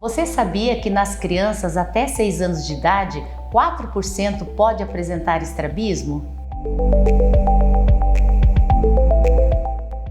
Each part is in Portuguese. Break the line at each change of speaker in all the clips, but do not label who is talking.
Você sabia que nas crianças até 6 anos de idade, 4% pode apresentar estrabismo?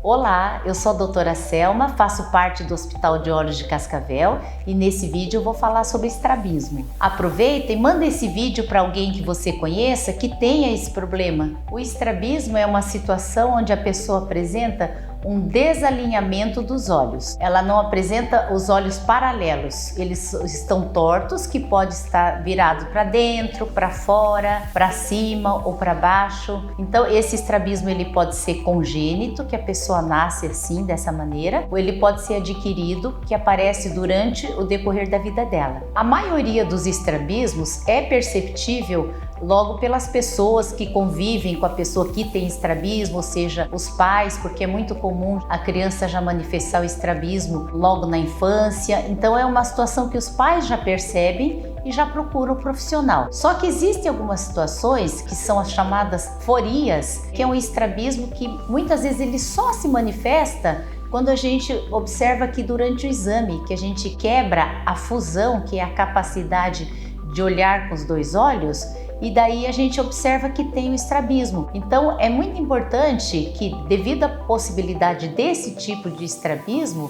Olá, eu sou a doutora Selma, faço parte do Hospital de Olhos de Cascavel e nesse vídeo eu vou falar sobre estrabismo. Aproveita e manda esse vídeo para alguém que você conheça que tenha esse problema. O estrabismo é uma situação onde a pessoa apresenta um desalinhamento dos olhos. Ela não apresenta os olhos paralelos, eles estão tortos, que pode estar virado para dentro, para fora, para cima ou para baixo. Então esse estrabismo ele pode ser congênito, que a pessoa nasce assim, dessa maneira, ou ele pode ser adquirido, que aparece durante o decorrer da vida dela. A maioria dos estrabismos é perceptível logo pelas pessoas que convivem com a pessoa que tem estrabismo, ou seja, os pais, porque é muito comum a criança já manifestar o estrabismo logo na infância. Então é uma situação que os pais já percebem e já procuram um profissional. Só que existem algumas situações que são as chamadas forias, que é um estrabismo que muitas vezes ele só se manifesta quando a gente observa que durante o exame, que a gente quebra a fusão, que é a capacidade de olhar com os dois olhos, e daí a gente observa que tem o estrabismo. Então é muito importante que, devido à possibilidade desse tipo de estrabismo,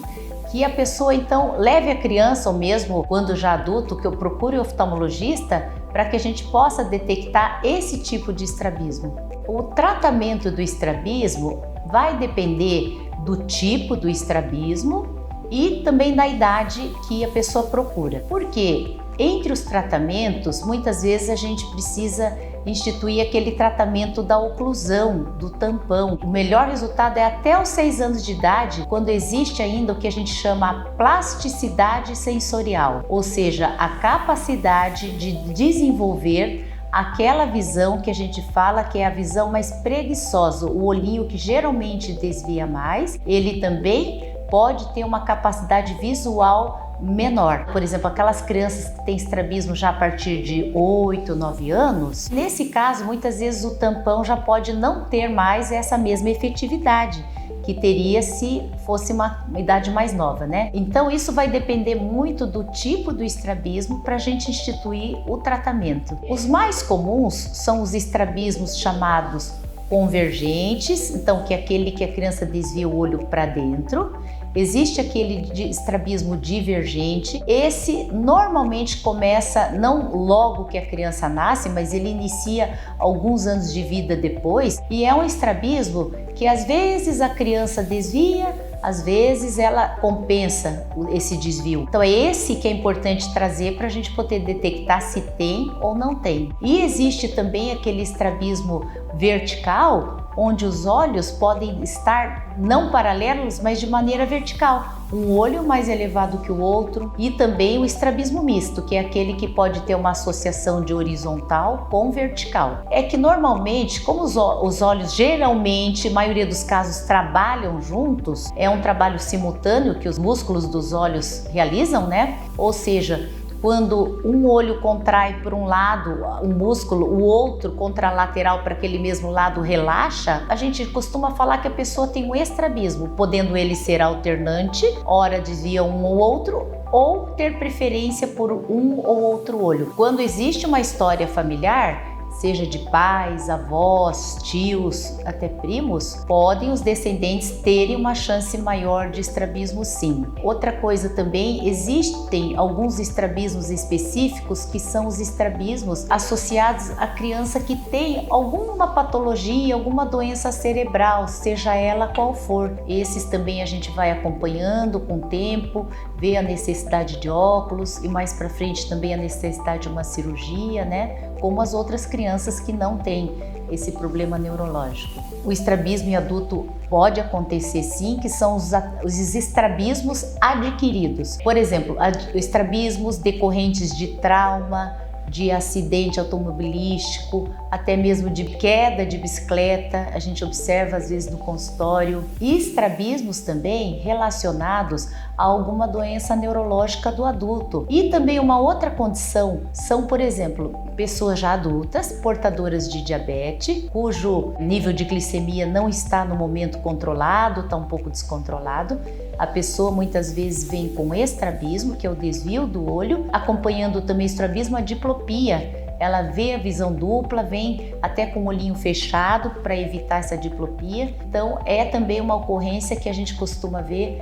que a pessoa então leve a criança, ou mesmo quando já adulto, que eu procure o oftalmologista para que a gente possa detectar esse tipo de estrabismo. O tratamento do estrabismo vai depender do tipo do estrabismo e também da idade que a pessoa procura. Por quê? Entre os tratamentos, muitas vezes a gente precisa instituir aquele tratamento da oclusão, do tampão. O melhor resultado é até os 6 anos de idade, quando existe ainda o que a gente chama a plasticidade sensorial, ou seja, a capacidade de desenvolver aquela visão que a gente fala que é a visão mais preguiçosa, o olhinho que geralmente desvia mais, ele também pode ter uma capacidade visual menor. Por exemplo, aquelas crianças que têm estrabismo já a partir de 8, 9 anos, nesse caso, muitas vezes o tampão já pode não ter mais essa mesma efetividade que teria se fosse uma idade mais nova, né? Então isso vai depender muito do tipo do estrabismo para a gente instituir o tratamento. Os mais comuns são os estrabismos chamados convergentes, então que é aquele que a criança desvia o olho para dentro. Existe aquele de estrabismo divergente. Esse normalmente começa não logo que a criança nasce, mas ele inicia alguns anos de vida depois, e é um estrabismo que às vezes a criança desvia, às vezes ela compensa esse desvio. Então é esse que é importante trazer para a gente poder detectar se tem ou não tem. E existe também aquele estrabismo vertical, onde os olhos podem estar não paralelos, mas de maneira vertical. Um olho mais elevado que o outro, e também o estrabismo misto, que é aquele que pode ter uma associação de horizontal com vertical. É que normalmente, como os olhos geralmente, a maioria dos casos, trabalham juntos, é um trabalho simultâneo que os músculos dos olhos realizam, né? Ou seja, quando um olho contrai por um lado, um músculo, o outro contralateral para aquele mesmo lado relaxa, a gente costuma falar que a pessoa tem um estrabismo, podendo ele ser alternante, ora desvia um ou outro, ou ter preferência por um ou outro olho. Quando existe uma história familiar, seja de pais, avós, tios, até primos, podem os descendentes terem uma chance maior de estrabismo, sim. Outra coisa também, existem alguns estrabismos específicos que são os estrabismos associados à criança que tem alguma patologia, alguma doença cerebral, seja ela qual for. Esses também a gente vai acompanhando com o tempo, vê a necessidade de óculos e mais para frente também a necessidade de uma cirurgia, né? Como as outras crianças que não têm esse problema neurológico. O estrabismo em adulto pode acontecer sim, que são os estrabismos adquiridos. Por exemplo, estrabismos decorrentes de trauma, de acidente automobilístico, até mesmo de queda de bicicleta, a gente observa às vezes no consultório. E estrabismos também relacionados a alguma doença neurológica do adulto. E também uma outra condição são, por exemplo, pessoas já adultas, portadoras de diabetes, cujo nível de glicemia não está no momento controlado, está um pouco descontrolado. A pessoa muitas vezes vem com estrabismo, que é o desvio do olho, acompanhando também estrabismo, a diplopia. Ela vê a visão dupla, vem até com o olhinho fechado para evitar essa diplopia. Então é também uma ocorrência que a gente costuma ver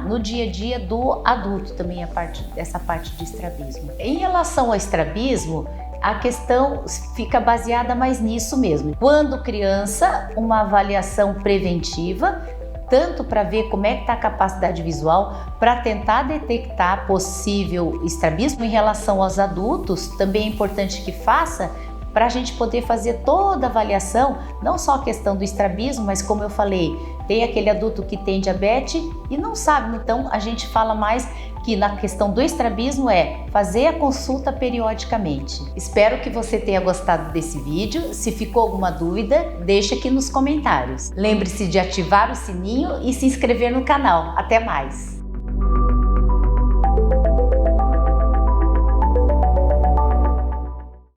no dia a dia do adulto, também essa parte de estrabismo. Em relação ao estrabismo, a questão fica baseada mais nisso mesmo. Quando criança, uma avaliação preventiva, tanto para ver como é que está a capacidade visual, para tentar detectar possível estrabismo. Em relação aos adultos, também é importante que faça, para a gente poder fazer toda a avaliação, não só a questão do estrabismo, mas como eu falei, tem aquele adulto que tem diabetes e não sabe, então a gente fala mais que na questão do estrabismo é fazer a consulta periodicamente. Espero que você tenha gostado desse vídeo. Se ficou alguma dúvida, deixa aqui nos comentários. Lembre-se de ativar o sininho e se inscrever no canal. Até mais!